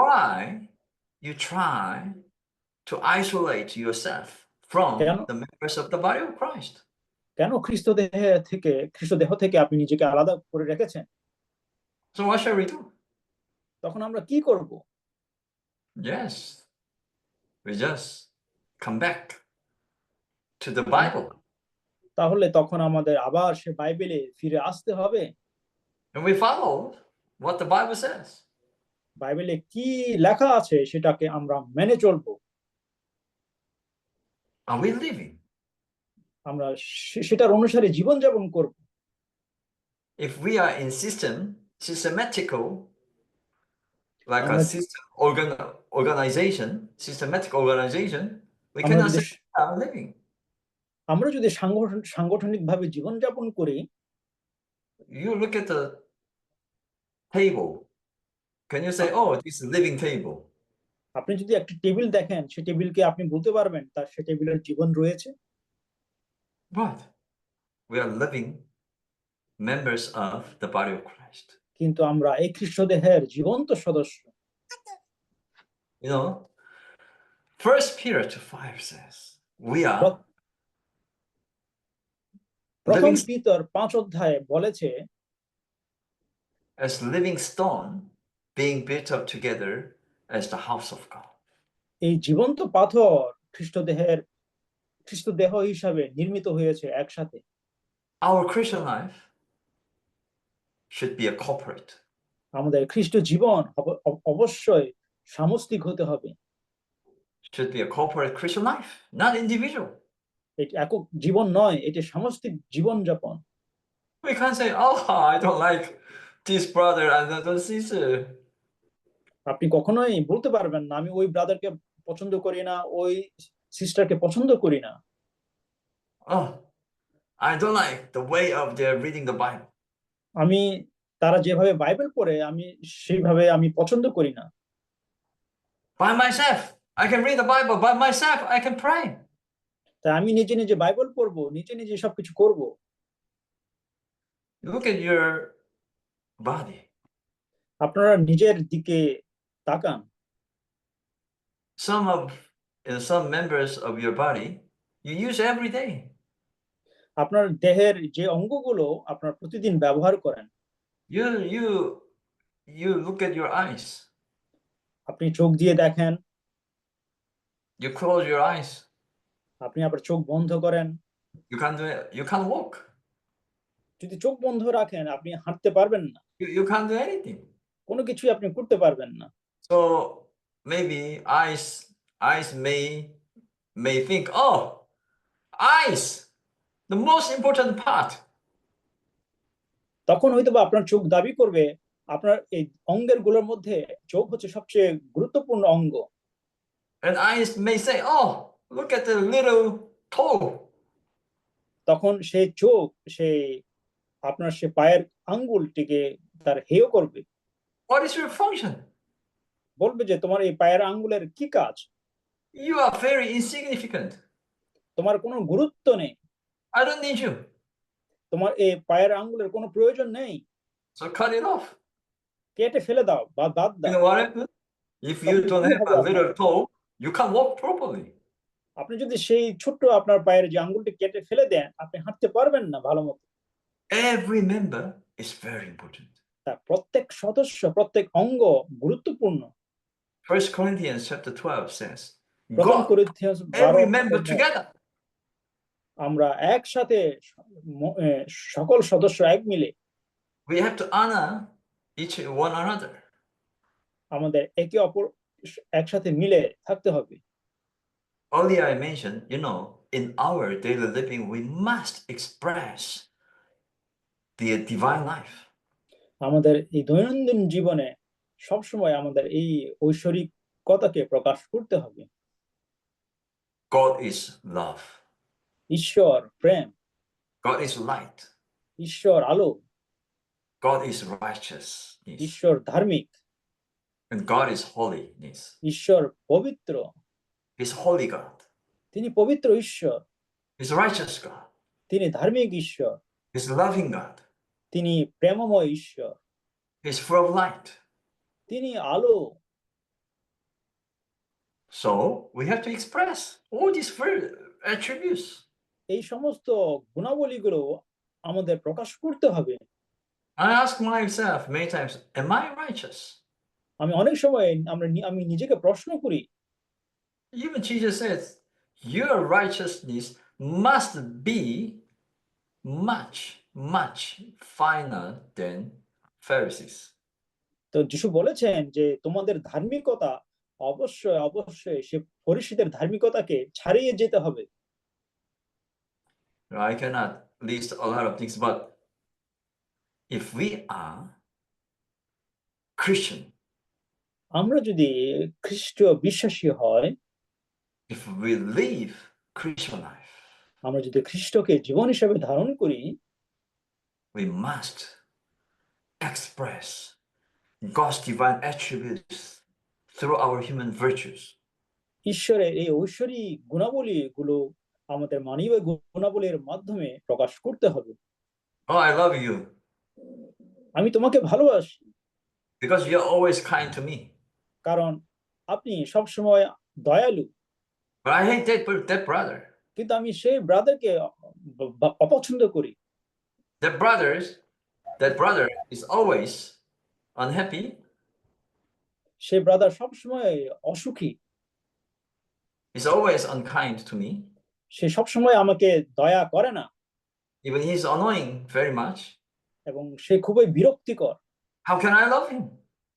Why you try to isolate yourself from the members of the body of Christ? কেন খ্রিস্ট দেহ থেকে আপনি নিজেকে আলাদা করে রেখেছেন? So what shall we do? তখন আমরা কি করব? Yes, we just come back to the Bible. তাহলে তখন আমাদের আবার সে বাইবেলে ফিরে আসতে হবে। And we follow what the Bible says. বাইবেলে কি লেখা আছে সেটাকে আমরা মেনে চলব। Are we living? আমরা সেটার অনুসারে জীবন যাপন করব। If we are in systematical, like a system systematic organization, we cannot say we are living. আমরা যদি সাংগঠনিকভাবে জীবন যাপন করি, you look at the table, can you say, oh, this is a living table? আপনি যদি একটা টেবিল দেখেন, সেই টেবিলকে আপনি বলতে পারবেন তার সে টেবিলের জীবন রয়েছে? But we are living members of the body of Christ. কিন্তু আমরা এই খ্রিস্ট দেহের জীবন্ত সদস্য। You know, First Peter 2:5 says, we are প্র- প্রথম living পিতর 5 অধ্যায়ে বলেছে as living stone being built up together as the house of God. এই জীবন্ত পাথর খ্রিস্ট দেহ হিসাবে নির্মিত হয়েছে একসাথে। Our Christian life should be a corporate. আমাদের খ্রিস্ট জীবন অবশ্যই সামষ্টিক হতে হবে। Should be a corporate Christian life, not individual. এটি একক জীবন নয়, এটি সামষ্টিক জীবনযাপন। We can't say, oh, I don't like this brother and that sister. আপনি কখনোই বলতে পারবেন না আমি ওই ব্রাদারকে পছন্দ করি না, ওই সিস্টারকে পছন্দ করি না। Oh, I don't like the way of their reading the Bible. আমি তারা যেভাবে বাইবেল পড়ে আমি সেইভাবে আমি পছন্দ করি না। By myself, I can read the Bible. By myself, I can pray. তাই আমি নিজে নিজে বাইবেল পড়বো, নিজে নিজে সবকিছু করব। Look at your body. আপনারা নিজের দিকে তাকান। Some members of your body you use every day. আপনার দেহের যে অঙ্গগুলো আপনার প্রতিদিন ব্যবহার করেন। You look at your eyes. আপনি চোখ দিয়ে দেখেন। You close your eyes. আপনি আবার চোখ বন্ধ করেন। You can't do it. You can't walk. যদি চোখ বন্ধ রাখেন আপনি হাঁটতে পারবেন না। You can't do anything. কোনো কিছুই আপনি করতে পারবেন না। So maybe eyes may think, oh, eyes, the most important part. তখন হয়তো বা আপনার চোখ দাবি করবে আপনার এই অঙ্গের গুলোর মধ্যে চোখ হচ্ছে সবচেয়ে গুরুত্বপূর্ণ অঙ্গ। And eyes may say, oh, look at the little toe. তখন সেই চোখ আপনার সে পায়ের আঙ্গুলটিকে তার হেয় করবে। What is your function? বলবে যে তোমার এই পায়ের আঙ্গুলের কি কাজ? You are very insignificant. তোমার কোনো গুরুত্ব নেই। I don't need you. তোমার এই পায়ের আঙ্গুলের কোনো প্রয়োজন নেই। So cut it off. কেটে ফেলে দাও বা বাদ You দাও। know what happens? If you don't have a little toe, you can't walk properly. আপনি যদি সেই ছোট্ট আপনার পায়ের যে আঙ্গুলটি কেটে ফেলে দেন আপনি হাঁটতে পারবেন না ভালো মতো। Every member is very important. তা প্রত্যেক সদস্য, প্রত্যেক অঙ্গ গুরুত্বপূর্ণ। 1 Corinthians chapter 12 says, প্রথম God, করিন্থীয় every member together. আমরা একসাথে সকল সদস্য এক মিলে We have to honor each one another. আমাদের একে অপর একসাথে মিলে থাকতে হবে। Earlier I mentioned, in our daily living, we must express the divine life. আমাদের এই দৈনন্দিন জীবনে সবসময় আমাদের এই ঐশ্বরিকতাকে প্রকাশ করতে হবে। God is love. ঈশ্বর প্রেম। God is light. ঈশ্বর আলো। God is righteousness. ঈশ্বর ধার্মিক। And God is holiness. ঈশ্বর পবিত্র। He's holy God. তিনি পবিত্র ঈশ্বর। He's righteous God. তিনি ধার্মিক ঈশ্বর। He's loving God. তিনি প্রেমময় ঈশ্বর। He's full of light. তিনি আলো। So we have to express all these attributes. এই সমস্ত গুণাবলীগুলো আমাদের প্রকাশ করতে হবে। I ask myself many times, am I righteous? আমি অনেক সময় আমি নিজেকে প্রশ্ন করি। Even Jesus says, your righteousness must be much finer than Pharisees. তো যিশু বলেছেন যে তোমাদের ধার্মিকতা অবশ্যই সে ফরিসীদের ধার্মিকতাকে ছাড়িয়ে যেতে হবে। I cannot list a lot of things, but if we are Christian, আমরা যদি খ্রিস্ট বিশ্বাসী হয়, if we live Christian life, আমরা যদি খ্রিস্টকে জীবন হিসেবে ধারণ করি, we must express God's divine attributes through our human virtues. ঈশ্বরের এই ঐশ্বরিক গুণাবলীগুলো আমাদের মানবীয় গুণাবলীর মাধ্যমে প্রকাশ করতে হবে। Oh, I love you. আমি তোমাকে ভালোবাসি। Because you're always kind to me. কারণ আপনি সবসময় দয়ালু। But I hate that brother. কিন্তু আমি সেই ব্রাদারকে অপছন্দ করি। That brother is always unhappy. সেই ব্রাদার সবসময় অসুখী, He's always unkind to me. সে সবসময় আমাকে দয়া করে না, Even he's annoying very much. এবং সে খুবই বিরক্তিকর। How can I love him?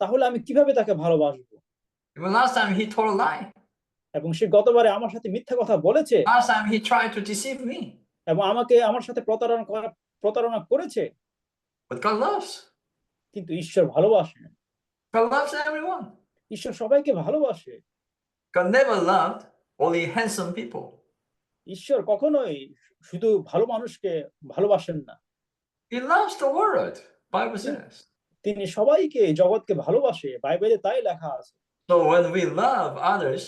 তাহলে আমি কিভাবে তাকে ভালোবাসবো? Even last time he told a lie. এবং সে গতবারে আমার সাথে মিথ্যা কথা বলেছে, Last time he tried to deceive me. এবং আমাকে আমার সাথে প্রতারণা করেছে। But God loves. কিন্তু ঈশ্বর ভালোবাসেন। God loves everyone. ঈশ্বর সবাইকে ভালোবাসে। God never loved only handsome people. ঈশ্বর কখনোই শুধু ভালো মানুষকে ভালোবাসেন না। He loves the world, Bible says. তিনি সবাইকে, জগৎকে ভালোবাসে, বাইবেলে তাই লেখা আছে। So when we love others,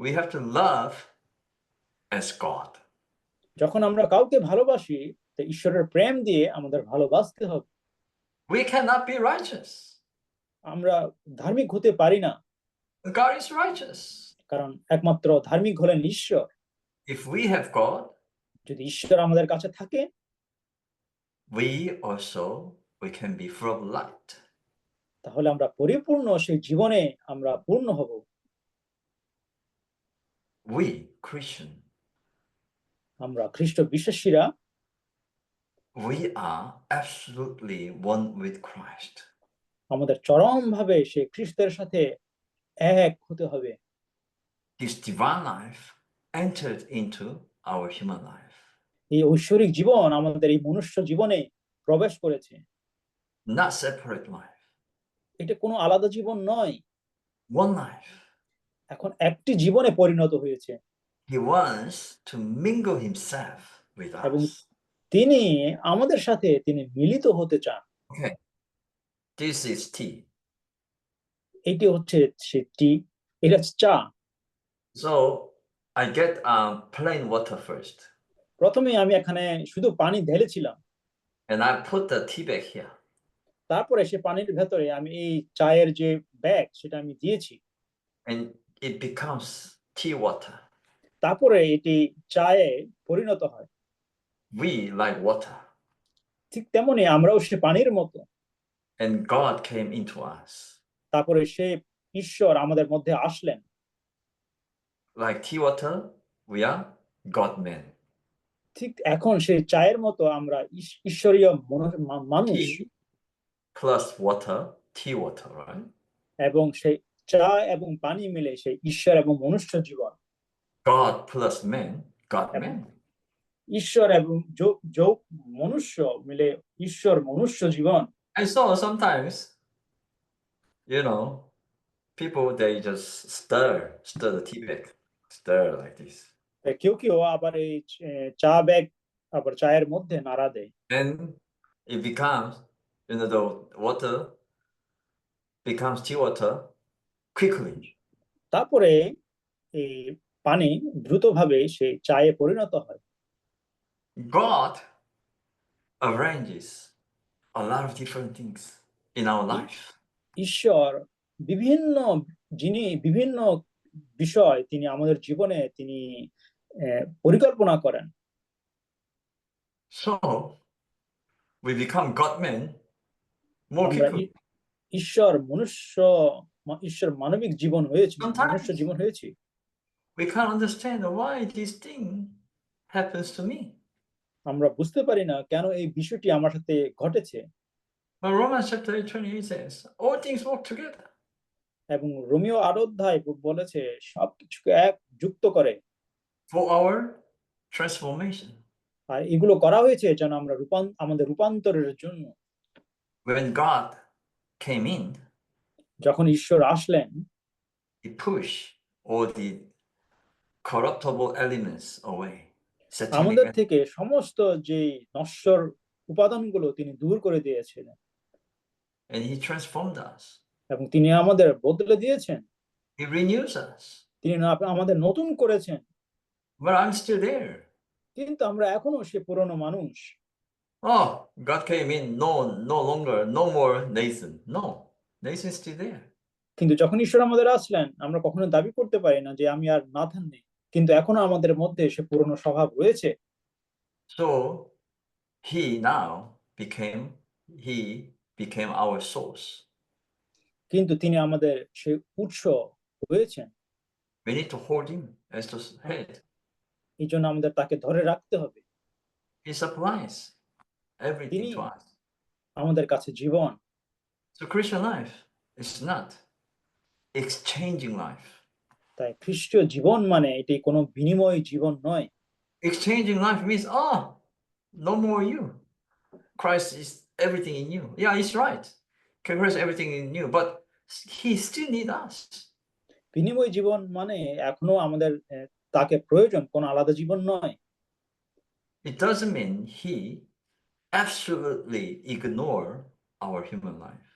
we have to love as God. যখন আমরা কাউকে ভালোবাসি, তো ঈশ্বরের প্রেম দিয়ে আমাদের ভালোবাসতে হবে। We cannot be righteous. আমরা ধার্মিক হতে পারি না, God is righteous. কারণ একমাত্র ধার্মিক হলেন ঈশ্বর। If we have God, যদি ঈশ্বর আমাদের কাছে থাকে, we can be full of light. তাহলে আমরা পরিপূর্ণ সেই জীবনে আমরা পূর্ণ হব। We Christian, আমরা খ্রিস্ট বিশ্বাসীরা, we are absolutely one with Christ. আমাদের চরমভাবে সেই খ্রিস্টের সাথে এক হতে হবে। His divine life entered into our human life. এই ঐশ্বরিক জীবন আমাদের এই মনুষ্য জীবনে প্রবেশ করেছে। Not separate life. এটা কোনো আলাদা জীবন নয়, One life. এখন একটি জীবনে পরিণত হয়েছে। He wants to mingle himself with এবং us. তিনি আমাদের সাথে তিনি মিলিত হতে চান। Okay. This is tea. এটি হচ্ছে সে টি, এটা চা। So I get plain water first. প্রথমে আমি এখানে শুধু পানি ঢেলেছিলাম, And I put the tea bag here. তারপরে সে পানির ভেতরে আমি এই চায়ের যে ব্যাগ সেটা আমি দিয়েছি, And it becomes tea water. তারপরে এটি চায়ে পরিণত হয়। We like water. ঠিক তেমনি আমরাও সে পানির মতো। And God came into us. তারপরে সে ঈশ্বর আমাদের মধ্যে আসলেন। Like tea water, we are God men. ঠিক এখন সেই চায়ের মতো আমরা ঈশ্বরীয় মানুষ। Tea plus water, tea water, right? এবং সেই চা এবং পানি মিলে সেই ঈশ্বর এবং মনুষ্য জীবন। God plus man, God man. ঈশ্বর এবং মনুষ্য মিলে ঈশ্বর মনুষ্য জীবন। And so sometimes, people, they just stir the tea bag, stir like this. কেউ কেউ আবার এই চা ব্যাগ আবার চায়ের মধ্যে নাড়া দেয়। And it becomes, the water becomes tea water quickly. তারপরে এই পানি দ্রুতভাবে সেই চায়ে পরিণত হয়। God arranges a lot of different things in our life. ঈশ্বর বিভিন্ন বিষয় তিনি আমাদের জীবনে তিনি পরিকল্পনা করেন। So we become God men more quickly. ঈশ্বর মানবিক জীবন হয়েছে, মনুষ্য জীবন হয়েছে। We can't understand why this thing happens to me. আমরা বুঝতে পারি না কেন এই বিষয়টি আমার সাথে ঘটেছে। But Romans chapter 8:28 says, all things work together. এবং রোমিও 8 অধ্যায় বলেছে সবকিছুকে এক যুক্ত করে for our transformation. আর এগুলো করা হয়েছে যেন আমরা আমাদের রূপান্তরের জন্য। When God came in, যখন ঈশ্বর আসলেন, he pushed all the corruptible elements away. আমাদের থেকে সমস্ত যে নশ্বর উপাদানগুলো তিনি দূর করে দিয়েছিলেন। And he transformed us. এবং তিনি আমাদের বদলে দিয়েছেন। He renews us. তিনি আমাদের নতুন করেছেন। But I'm still there. কিন্তু আমরা এখনো সে পুরনো মানুষ। Oh, God came in, no longer, no more Nathan. No, Nathan is still there. কিন্তু যখন ঈশ্বর আমাদের আসলেন, আমরা কখনো দাবি করতে পারি না যে আমি আর নাথান নেই, কিন্তু এখনো আমাদের মধ্যে সে পুরনো স্বভাব রয়েছে। So he became our source. কিন্তু তিনি আমাদের সেই উৎস হয়েছেন। We need to hold him as the head. এই জন্য আমাদের তাকে ধরে রাখতে হবে। He supplies everything তিনি to us. আমাদের কাছে জীবন। So Christian life is not exchanging life. তাই খ্রিস্টীয় জীবন মানে এটি কোনো বিনিময় জীবন নয়। Exchanging life means, oh, no more you. Christ is everything in you. Yeah, he's right. Christ is everything in you, but he still needs us. বিনিময় জীবন মানে এখনো আমাদের তাকে প্রয়োজন, কোনো আলাদা জীবন নয়। It doesn't mean he absolutely ignore our human life.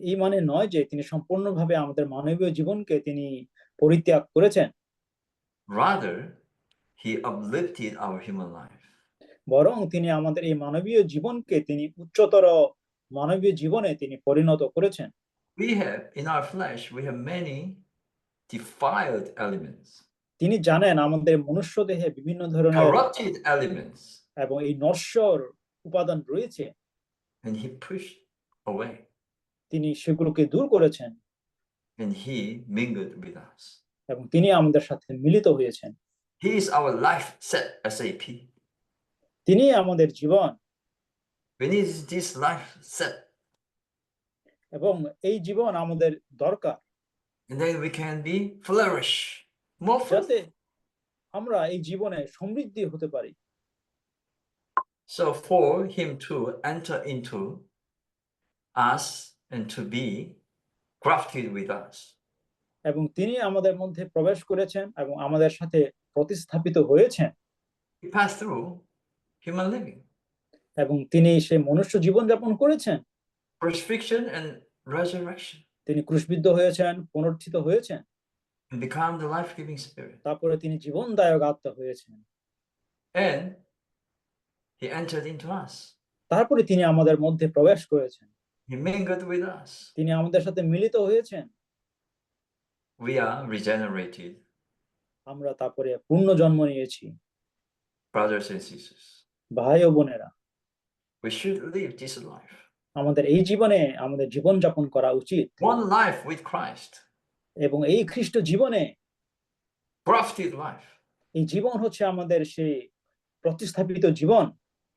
এই মানে নয় যে তিনি সম্পূর্ণভাবে আমাদের মানবীয় জীবনকে তিনি পরিত্যাগ করেছেন। Rather, he uplifted our human life. বরং তিনি আমাদের এই মানবীয় জীবনকে তিনি উচ্চতর মানবীয় জীবনে তিনি পরিণত করেছেন। We have, in our flesh, we have many defiled elements, তিনি জানেন আমাদের মনুষ্য দেহে বিভিন্ন ধরনের corrupted elements, এবং এই নশ্বর উপাদান রয়েছে। and he pushed away, তিনি সেগুলোকে দূর করেছেন and he mingled with us. এবং তিনি আমাদের সাথে মিলিত হয়েছেন। He is our life set SAP. তিনি আমাদের জীবন We need this life set, এবং এই জীবন আমাদের দরকার, and then we can be flourish, more যাতে fruitful. আমরা এই জীবনে সমৃদ্ধি হতে পারি। So for him to enter into us and to be grafted with us, এবং তিনি আমাদের মধ্যে প্রবেশ করেছেন এবং আমাদের সাথে প্রতিস্থাপিত হয়েছেন। he passed through human living, এবং তিনি সেই মনুষ্য জীবন যাপন করেছেন। crucifixion and resurrection, তিনি ক্রুশবিদ্ধ হয়েছেন, পুনরুত্থিত হয়েছেন, and become the life-giving spirit. তারপরে তিনি জীবনদায়ক আত্মা হয়েছেন। And he entered into us. তারপরে তিনি আমাদের মধ্যে প্রবেশ করেছেন। He mingled with us. তিনি আমাদের সাথে মিলিত হয়েছেন। We are regenerated, আমরা তারপরে পূর্ণ জন্ম নিয়েছি। brothers and sisters. ভাই ও বোনেরা, We should live this life. আমাদের এই জীবনে আমাদের জীবন যাপন করা উচিত। One life with Christ, এবং এই খ্রিস্ট জীবনে grafted life. এই জীবন হচ্ছে আমাদের সেই প্রতিস্থাপিত জীবন।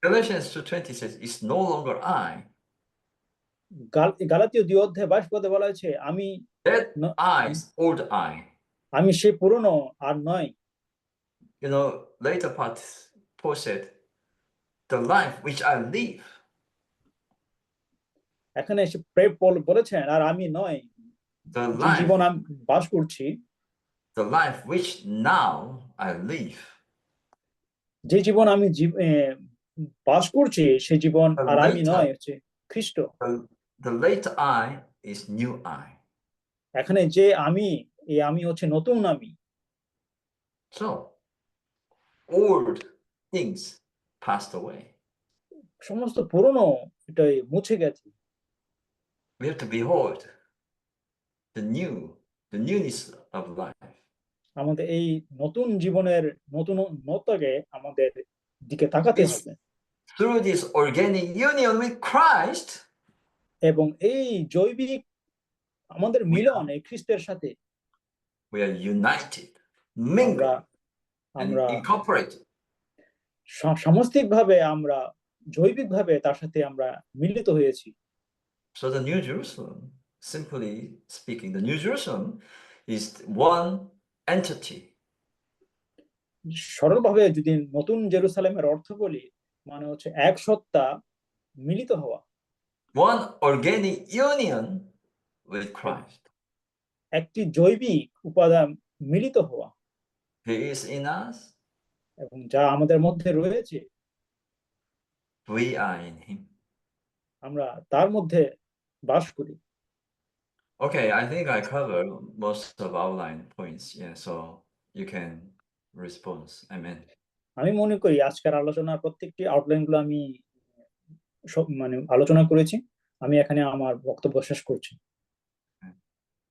Galatians 2:20 says, it's no longer I. গালাতীয় 2:22 বলা হয়েছে, That I is old I. আমি সেই পুরনো আর নয়। You know, later part, Paul said, the life which I live. এখানে এসে পল বলেছেন, আর আমি নয়, The যে জীবন life, আমি বাস করছি, the life which now I live. যে জীবন আমি বাস করছি, সেই জীবন আর আমি নয়, হচ্ছে খ্রিস্ট। The later I is new I. এখানে যে আমি, এই আমি হচ্ছে নতুন আমি। So, old things passed away. সমস্ত পুরনো এটাই মুছে গেছে। We have to behold the newness of life. আমাদের এই নতুন জীবনের নতুনত্বকে আমাদের দিকে তাকাতে হবে। Through this organic union with Christ, এবং এই জৈবিক আমাদের মিলন এই খ্রিস্টের সাথে we are united, mingled, and আমরা incorporated. সামষ্টিকভাবে আমরা জৈবিকভাবে তার সাথে আমরা মিলিত হয়েছি। So the New Jerusalem, simply speaking, the New Jerusalem is one entity. সরলভাবে যদি নতুন জেরুসালেমের অর্থ বলি, মানে হচ্ছে এক সত্তা মিলিত হওয়া, One organic union with Christ. একটি জৈবিক উপাদান মিলিত হওয়া, He is in us, এবং যা আমাদের মধ্যে রয়েছে, we are in him. আমরা তার মধ্যে বাস করি। Okay, I think I covered most of outline points. Yeah, so you can respond. Amen. আমি মনে করি আজকের আলোচনার প্রত্যেকটি আউটলাইন গুলো আমি আলোচনা করেছি। আমি এখানে আমার বক্তব্য শেষ করছি।